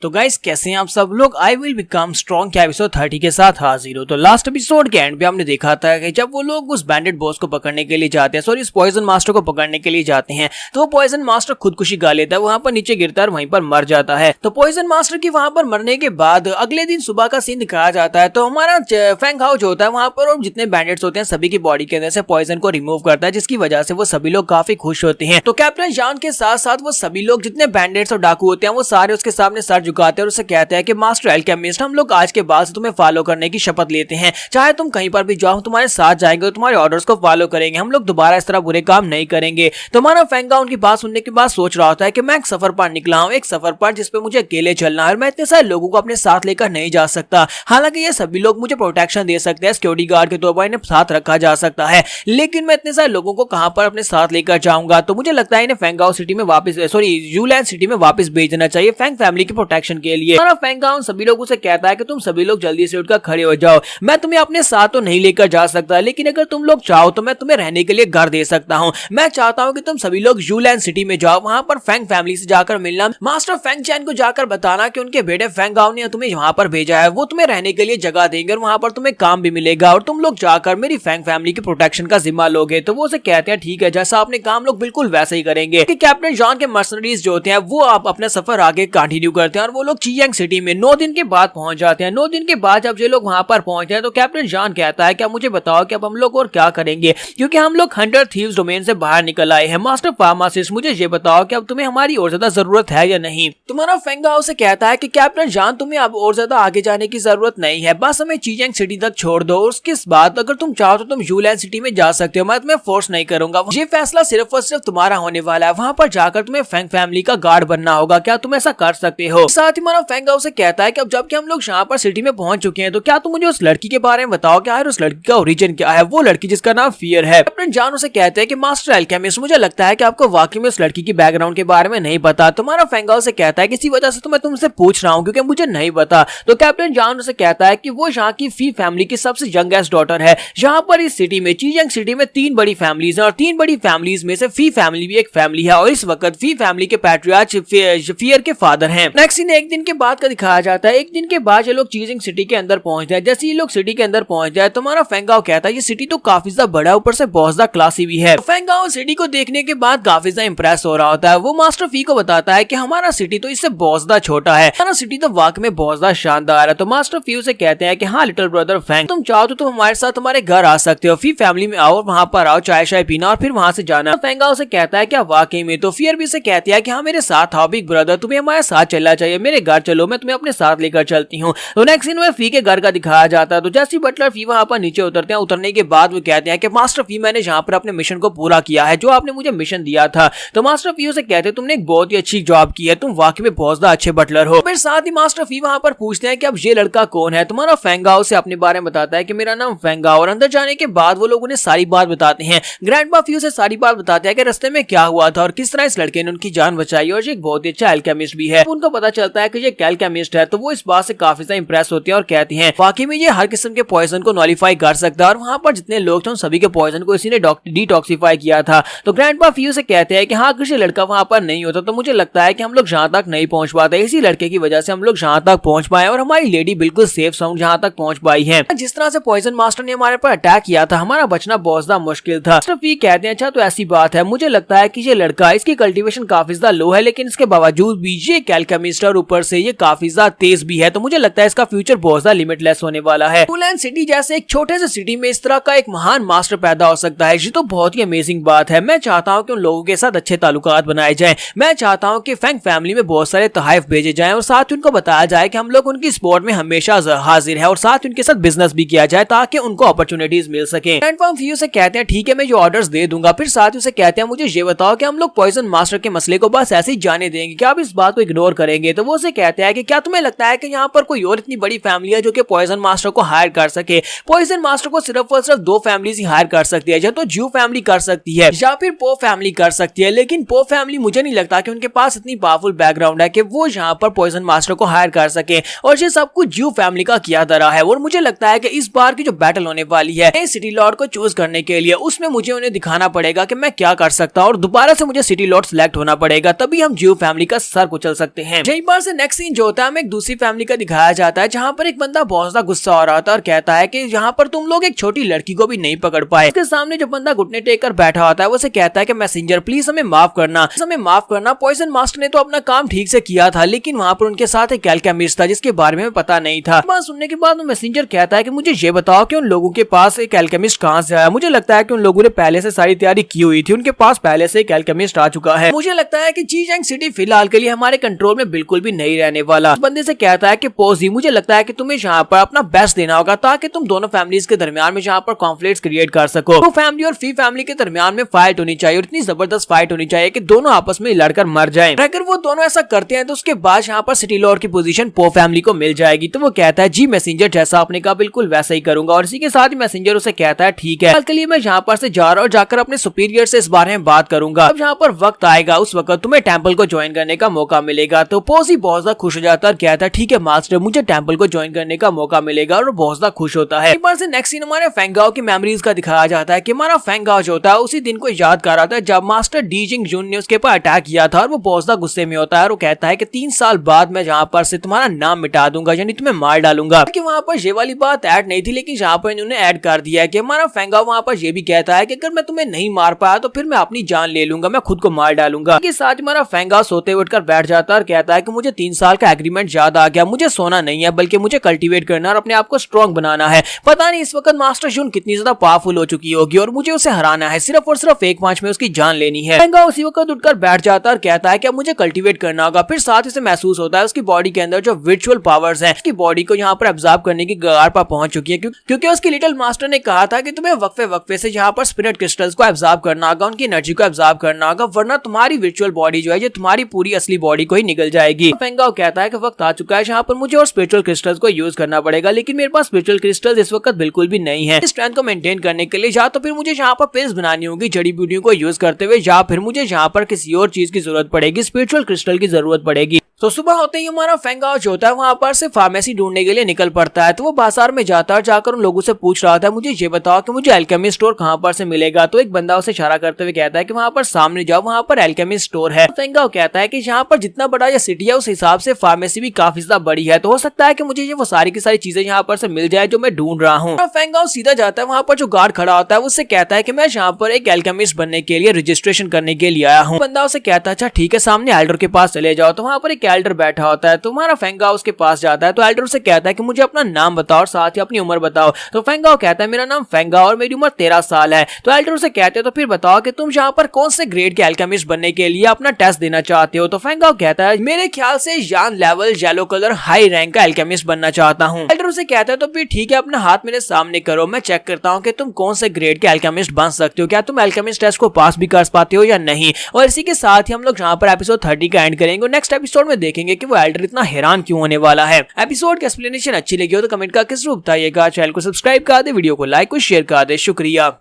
तो गाइस कैसे हैं आप सब लोग। आई विल बिकम स्ट्रॉन्ग के एपिसोड 30 के साथ हाजिर हो। तो लास्ट एपिसोड के एंड पे हमने देखा था कि जब वो लोग उस बैंडेड बॉस को पकड़ने के लिए जाते हैं, सॉरी इस पॉइजन मास्टर को पकड़ने के लिए जाते हैं, तो वो पॉइजन मास्टर खुदकुशी गा लेता है, वहां पर नीचे गिरता है और वहीं पर मर जाता है। तो पॉइजन मास्टर की वहां पर मरने के बाद अगले दिन सुबह का सीन दिखाया जाता है। तो हमारा फैंग हाउ जो होता है वहां पर जितने बैंडेड्स होते हैं सभी की बॉडी के अंदर से पॉइजन को रिमूव करता है, जिसकी वजह से वो सभी लोग काफी खुश होते हैं। तो कैप्टन जॉन के साथ साथ वो सभी लोग जितने बैंडेड्स और डाकू होते हैं वो सारे उसके सामने सर झुकाते हैं और उसे कहते हैं कि मास्टर एल्केमिस्ट, हम लोग आज के बाद से तुम्हें फॉलो करने की शपथ लेते हैं, चाहे तुम कहीं पर भी जाओ तुम्हारे साथ जाएंगे और तुम्हारे ऑर्डर्स को फॉलो करेंगे, हम लोग दोबारा इस तरह बुरे काम नहीं करेंगे। तो हमारा फैंग हाउ उनकी बात सुनने के बाद सोच रहा होता है कि मैं एक सफर पर निकला हूं, एक सफर पर जिसपे मुझे अकेले चलना है और मैं इतने सारे लोगों को अपने साथ लेकर नहीं जा सकता। हालांकि ये सभी लोग मुझे प्रोटेक्शन दे सकते हैं, सिक्योरिटी गार्ड के तौर पर इन्हें साथ रखा जा सकता है, लेकिन मैं इतने सारे लोगों को कहां पर अपने साथ लेकर जाऊंगा। तो मुझे लगता है इन्हें फैंग हाउ सिटी में वापस, सॉरी यूलैंड सिटी में वापस भेज देना चाहिए फैंग फैमिली के प्रोटेक्शन के लिए। हमारा फैंग हाउ सभी लोगों से कहता है कि तुम सभी लोग जल्दी से उठकर खड़े हो जाओ, मैं तुम्हें अपने साथ तो नहीं लेकर जा सकता, लेकिन अगर तुम लोग चाहो तो मैं तुम्हें रहने के लिए घर दे सकता हूं। मैं चाहता हूं कि तुम सभी लोग यूलैंड सिटी में जाओ, वहां पर फैंग फैमिली से जाकर मिलना, मास्टर फैंग चैन को जाकर बताना कि उनके बेटे फैंग हाउ ने तुम्हें वहां पर भेजा है, वो तुम्हें रहने के लिए जगह देंगे और वहां पर तुम्हें काम भी मिलेगा और तुम लोग जाकर मेरी फैंग फैमिली की प्रोटेक्शन का जिम्मा लोगे। तो वो उसे कहते हैं ठीक है, जैसा आपने काम लोग बिल्कुल वैसे ही करेंगे। कि कैप्टन जॉन के मर्सनरीज जो होते हैं वो आप अपना सफर आगे कंटिन्यू करते हैं और वो लोग चियांग सिटी में 9 दिन के बाद पहुंच जाते हैं। 9 दिन के बाद जब ये लोग वहां पर पहुंचते हैं तो कैप्टन जॉन कहता है कि अब मुझे बताओ कि अब हम लोग और क्या करेंगे, क्योंकि हम लोग हंटर थीव्स डोमेन से बाहर निकल आए हैं। मास्टर फार्मासिस्ट, मुझे ये बताओ कि अब तुम्हें हमारी और ज्यादा जरूरत है या नहीं। तुम्हारा फैंग हाउ से कहता है कि कैप्टन जॉन तुम्हें अब और ज्यादा आगे जाने की जरूरत नहीं है, बस हमें चियांग सिटी तक छोड़ दो, उसके बाद अगर तुम चाहो तो तुम यूलैंड सिटी में जा सकते हो, मैं तुम्हें फोर्स नहीं करूंगा, ये फैसला सिर्फ और सिर्फ तुम्हारा होने वाला है। वहां पर जाकर तुम्हें फैंग फैमिली का गार्ड बनना होगा, क्या तुम ऐसा कर सकते हो। साथ ही हमारा फैंग हाउ से कहता है कि अब जबकि हम लोग यहाँ पर सिटी में पहुंच चुके हैं तो क्या तुम मुझे उस लड़की के बारे में बताओ, क्या है उस लड़की का ओरिजिन क्या है, वो लड़की जिसका नाम फियर है। कैप्टन जॉन उसे कहते हैं कि मास्टर एल्केमिस्ट, मुझे लगता है कि आपको वाकई में उस लड़की की बैकग्राउंड के बारे में नहीं पता। तुम्हारा फैंग हाउ से कहता है किसी वजह से तो मैं तुमसे पूछ रहा हूँ क्योंकि मुझे नहीं पता। तो कैप्टन जॉन उसे कहता है कि वो यहाँ की फी फैमिली की सबसे यंगेस्ट डॉटर है। यहाँ पर इस सिटी में चियांग सिटी में 3 बड़ी फैमिलीज है और 3 बड़ी फैमिलीज में से फी फैमिली भी एक फैमिली है और इस वक्त फी फैमिली के पैट्रियार्च फियर के फादर हैं। नेक्स्ट सीन एक दिन के बाद का दिखाया जाता है। एक दिन के बाद ये लोग चियांग सिटी के अंदर पहुंच जाए। जैसे ये लोग सिटी के अंदर पहुंच जाए तो हमारा फैंग हाउ कहता है ये सिटी तो काफी ज्यादा बड़ा, ऊपर से बहुत ज्यादा क्लासी भी है। फैंग हाउ सिटी को देखने के बाद काफी ज्यादा इंप्रेस हो रहा होता है। वो मास्टर फी को बताता है कि हमारा सिटी तो इससे बहुत ज्यादा छोटा है, हमारा सिटी तो वाकई में बहुत ज्यादा शानदार है। तो मास्टर फी उसे कहते हैं कि हाँ लिटिल ब्रदर फैंग, तुम चाहो तो तुम हमारे साथ हमारे घर आ सकते हो, फी फैमिली में आओ, वहां पर आओ, चाय शाय पीना और फिर वहां से जाना। फैंग हाउ से कहता है क्या वाकई में। तो फियर भी से कहती है कि हाँ मेरे साथ आओ बिग ब्रदर, तुम्हें हमारे साथ चलना चाहिए, मेरे घर चलो, मैं तुम्हें अपने साथ लेकर चलती हूँ। तो नेक्स्ट सीन में फी के घर का दिखाया जाता है। तो जैसे बटलर फी वहां पर नीचे उतरते हैं, उतरने के बाद वो कहते हैं कि मास्टर फी मैंने यहाँ पर अपने मिशन को पूरा किया है, जो आपने मुझे मिशन दिया था। तो मास्टर फी उसे कहते हैं तुमने एक बहुत ही अच्छी जॉब की है, तुम वाकई में बहुत ज्यादा अच्छे बटलर हो। फिर साथ ही मास्टर फी वहां पर पूछते हैं कि अब ये लड़का कौन है। तुम्हारा फैंग हाउ से अपने बारे में बताता है कि मेरा नाम फैंग हाउ, और अंदर जाने के बाद वो लोग उन्हें सारी बात बताते हैं। ग्रैंडपा फी उसे सारी बात बताते हैं कि रास्ते में क्या हुआ था और किस तरह इस लड़के ने उनकी जान बचाई, और ये एक बहुत ही अच्छा एल्केमिस्ट भी है। उनको पता चलता है कि ये एल्केमिस्ट है, तो वो इस बात से काफी ज्यादा इंप्रेस होती है और कहती हैं वाकई में ये हर किस्म के पॉइजन को नॉलिफाई कर सकता है और वहां पर जितने लोग थे उन सभी के पॉइजन को इसी ने डिटॉक्सिफाई किया था। तो ग्रैंडपा फी से कहते हैं कि हाँ अगर ये लड़का वहां पर नहीं होता तो मुझे लगता है कि हम लोग जहां तक नहीं पहुंच पाते, इसी लड़के की वजह से हम लोग जहां तक पहुंच पाए और हमारी लेडी बिल्कुल सेफ साउंड जहां तक पहुंच पाई है। जिस तरह से पॉइजन मास्टर ने हमारे पर अटैक किया था, हमारा बचना बहुत ज्यादा मुश्किल था। मास्टर फी कहते हैं अच्छा तो ऐसी बात है, मुझे लगता है कि ये लड़का, इसकी कल्टीवेशन काफी ज्यादा लो है, लेकिन इसके बावजूद भी ये एल्केमिस्ट और ऊपर से ये काफी ज्यादा तेज भी है, तो मुझे लगता है इसका फ्यूचर बहुत ज्यादा लिमिटलेस होने वाला है। यूलैंड सिटी जैसे एक छोटे से सिटी में इस तरह का एक महान मास्टर पैदा हो सकता है, ये तो बहुत ही अमेजिंग बात है। मैं चाहता हूं कि उन लोगों के साथ अच्छे ताल्लुकात बनाए जाएं। मैं चाहता हूं कि फैंग फैमिली में बहुत सारे तोहफे भेजे जाएं और साथ ही उनको बताया जाए कि हम लोग उनकी सपोर्ट में हमेशा हाजिर है और साथ उनके साथ बिजनेस भी किया जाए ताकि उनको अपॉर्चुनिटीज मिल सके। ग्रैंडपा फी से कहते हैं ठीक है मैं जो ऑर्डर्स दे दूंगा। फिर साथ ही उसे कहते हैं मुझे ये बताओ कि हम लोग पॉइजन मास्टर के मसले को बस ऐसे ही जाने देंगे, क्या आप इस बात को इग्नोर करेंगे। तो वो उसे कहते हैं कि क्या तुम्हें लगता है कि यहाँ पर कोई और इतनी बड़ी फैमिली है जो कि पॉइजन मास्टर को हायर कर सके। पॉइजन मास्टर को सिर्फ और सिर्फ 2 फैमिलीज ही हायर कर सकती है, या तो ज्यू फैमिली कर सकती है या फिर पो फैमिली कर सकती है, लेकिन पो फैमिली मुझे नहीं लगता कि उनके पास इतनी पावरफुल बैकग्राउंड है कि वो यहाँ पर पॉइजन मास्टर को हायर कर सके, और ये सब कुछ ज्यू फैमिली का किया धरा है। और मुझे लगता है कि इस बार की जो बैटल होने वाली है सिटी लॉर्ड को चूज करने के लिए, उसमें मुझे उन्हें दिखाना पड़ेगा कि मैं क्या कर सकता हूँ और दोबारा से मुझे सिटी लॉर्ड सिलेक्ट होना पड़ेगा, तभी हम ज्यू फैमिली का सर कुचल सकते हैं। यही बार से नेक्स्ट सीन जो होता है हमें एक दूसरी फैमिली का दिखाया जाता है, जहाँ पर एक बंदा बहुत ज्यादा गुस्सा हो रहा था और कहता है कि यहाँ पर तुम लोग एक छोटी लड़की को भी नहीं पकड़ पाए। उसके सामने जो बंदा घुटने टेक कर बैठा होता है वो उसे कहता है कि मैसेंजर प्लीज हमें माफ करना, पॉइजन मास्टर ने तो अपना काम ठीक से किया था, लेकिन वहाँ पर उनके साथ एक एल्केमिस्ट था जिसके बारे में पता नहीं था। बात सुनने के बाद मैसेंजर कहता है कि मुझे ये बताओ कि उन लोगों के पास एक एल्केमिस्ट कहाँ से आया। मुझे लगता है कि उन लोगों ने पहले से सारी तैयारी की हुई थी, उनके पास पहले से एक एल्केमिस्ट आ चुका है। मुझे लगता है कि जीजैंग सिटी फिलहाल के लिए हमारे कंट्रोल में बिल्कुल भी नहीं रहने वाला। बंदे से कहता है कि पोजी, मुझे लगता है कि तुम्हें यहाँ पर अपना बेस्ट देना होगा ताकि तुम दोनों फैमिलीज के दरमियान में यहाँ पर कॉन्फ्लिक्ट्स क्रिएट कर सको। तो फैमिली और फी फैमिली के दरमियान में फाइट होनी चाहिए और इतनी जबरदस्त फाइट होनी चाहिए कि दोनों आपस में लड़कर मर जाएं। अगर वो दोनों ऐसा करते हैं तो उसके बाद यहाँ पर सिटी लॉर्ड की पोजीशन पो फैमिली को मिल जाएगी। तो वो कहता है जी मैसेंजर जैसा आपने कहा बिल्कुल वैसा ही करूंगा, और इसी के साथ ही मैसेंजर उसे कहता है ठीक है, कल के लिए मैं यहाँ पर से जा रहा हूँ, जाकर अपने सुपीरियर से इस बारे में बात करूंगा। अब यहाँ पर वक्त आएगा उस वक्त तुम्हें टेंपल को ज्वाइन करने का मौका मिलेगा। तो पोजी बहुत ज्यादा खुश हो जाता है और कहता है ठीक है मास्टर, मुझे टेंपल को ज्वाइन करने का मौका मिलेगा, और बहुत ज्यादा खुश होता है। एक बार से नेक्स्ट सीन हमारे फेंगाओ की मेमोरीज का दिखाया जाता है कि हमारा फेंगाओ जो होता है उसी दिन को याद कर रहा था जब मास्टर डीजिंग जून ने उसके ऊपर अटैक किया था, और वो बहुत ज्यादा गुस्से में होता है और वो कहता है कि 3 साल बाद मैं यहाँ पर से तुम्हारा नाम मिटा दूंगा, यानी तुम्हें मार डालूंगा। कि वहाँ पर ये वाली बात ऐड नहीं थी, लेकिन यहाँ पर इन्होंने ऐड कर दिया है कि हमारा फेंगाओ वहाँ पर ये भी कहता है कि अगर मैं तुम्हें नहीं मार पाया तो फिर मैं अपनी जान ले लूंगा, मैं खुद को मार डालूंगा। के साथ हमारा फेंगाओ सोते उठकर बैठ जाता है और कहता है कि मुझे 3 साल का एग्रीमेंट याद आ गया, मुझे सोना नहीं है बल्कि मुझे कल्टीवेट करना और अपने आप को स्ट्रॉन्ग बनाना है। पता नहीं इस वक्त मास्टर जून कितनी ज्यादा पावरफुल हो चुकी होगी और मुझे उसे हराना है, सिर्फ और सिर्फ एक मैच में उसकी जान लेनी है। फेंगाओ उसी वक्त उठकर बैठ जाता है और कहता है कि अब मुझे कल्टीवेट करना होगा। फिर साथ ही से महसूस होता है उसकी बॉडी के अंदर जो वर्चुअल पावर्स हैं उसकी बॉडी को यहाँ पर एब्जॉर्ब करने की कगार पर पहुंच चुकी है, क्योंकि उसकी लिटिल मास्टर ने कहा था कि तुम्हें वक्फे वक्फे से यहाँ पर स्पिरिट क्रिस्टल्स को एब्जॉर्ब करना होगा, उनकी एनर्जी को एब्जॉर्ब करना होगा, वरना तुम्हारी वर्चुअल बॉडी जो है ये तुम्हारी पूरी असली बॉडी को ही निकल जाएगी। फेंगाओ कहता है कि वक्त आ चुका है जहाँ पर मुझे और स्पिरिचुअल क्रिस्टल्स को यूज करना पड़ेगा, लेकिन मेरे पास स्पिरिचुअल क्रिस्टल्स इस वक्त बिल्कुल भी नहीं है। स्ट्रेंथ को मेंटेन करने के लिए या तो फिर मुझे यहाँ पर पिल्स बनानी होगी जड़ी बूटियों को यूज करते हुए, या फिर मुझे यहाँ पर किसी और चीज की जरूरत पड़ेगी, स्पिरिचुअल क्रिस्टल की जरूरत पड़ेगी। तो सुबह होते ही हमारा फेंगाओ जो होता है वहाँ पर से फार्मेसी ढूंढने के लिए निकल पड़ता है। तो वो बाजार में जाता है, जाकर उन लोगों से पूछ रहा था मुझे ये बताओ कि मुझे एल्केमी स्टोर कहाँ पर से मिलेगा। तो एक बंदा उसे इशारा करते हुए कहता है कि वहाँ पर सामने जाओ, वहाँ पर एल्केमी स्टोर है। फेंगाओ कहता है कि यहाँ पर जितना बड़ा ये सिटी है उस हिसाब से फार्मेसी भी काफी ज्यादा बड़ी है, तो हो सकता है कि मुझे ये वो सारी की सारी चीजें यहाँ पर से मिल जाए जो मैं ढूंढ रहा हूँ। फेंगाओ सीधा जाता है, वहाँ पर जो गार्ड खड़ा होता है उससे कहता है कि मैं यहाँ पर एक एल्केमिस्ट बनने के लिए रजिस्ट्रेशन करने के लिए आया हूँ। बंदा उसे कहता है अच्छा ठीक है, सामने एल्डर के पास चले जाओ। तो वहाँ पर एक एल्डर बैठा होता है, तुम्हारा फेंगाओ उसके पास जाता है। तो एल्डर उसे कहता है कि मुझे अपना नाम बताओ और साथ ही अपनी उम्र बताओ। तो फेंगाओ कहता है मेरा नाम फेंगाओ और मेरी उम्र 13 साल है। तो एल्डर उसे कहते हैं तो फिर बताओ कि तुम यहाँ पर कौन से ग्रेड के एल्केमिस्ट बनने के लिए अपना टेस्ट देना चाहते हो। तो फेंगाओ कहता है मेरे ख्याल से यान level yellow colour high rank का एल्केमिस्ट बनना चाहता हूँ। एल्डर उसे कहता है तो फिर ठीक है, अपना हाथ मेरे सामने करो, मैं चेक करता हूँ कि तुम कौन से ग्रेड के एल्केमिस्ट बन सकते हो, क्या तुम एल्केमिस्ट टेस्ट को पास भी कर पाते हो या नहीं। और इसी के साथ ही हम लोग यहाँ पर एपिसोड 30 का एंड करेंगे। नेक्स्ट एपिसोड में देखेंगे कि वो एल्डर इतना हैरान क्यों होने वाला है। एपिसोड की एक्सप्लेनेशन अच्छी लगी हो तो कमेंट करके जरूर बताइएगा। चैनल को सब्सक्राइब कर दे, वीडियो को लाइक और शेयर कर दे। शुक्रिया।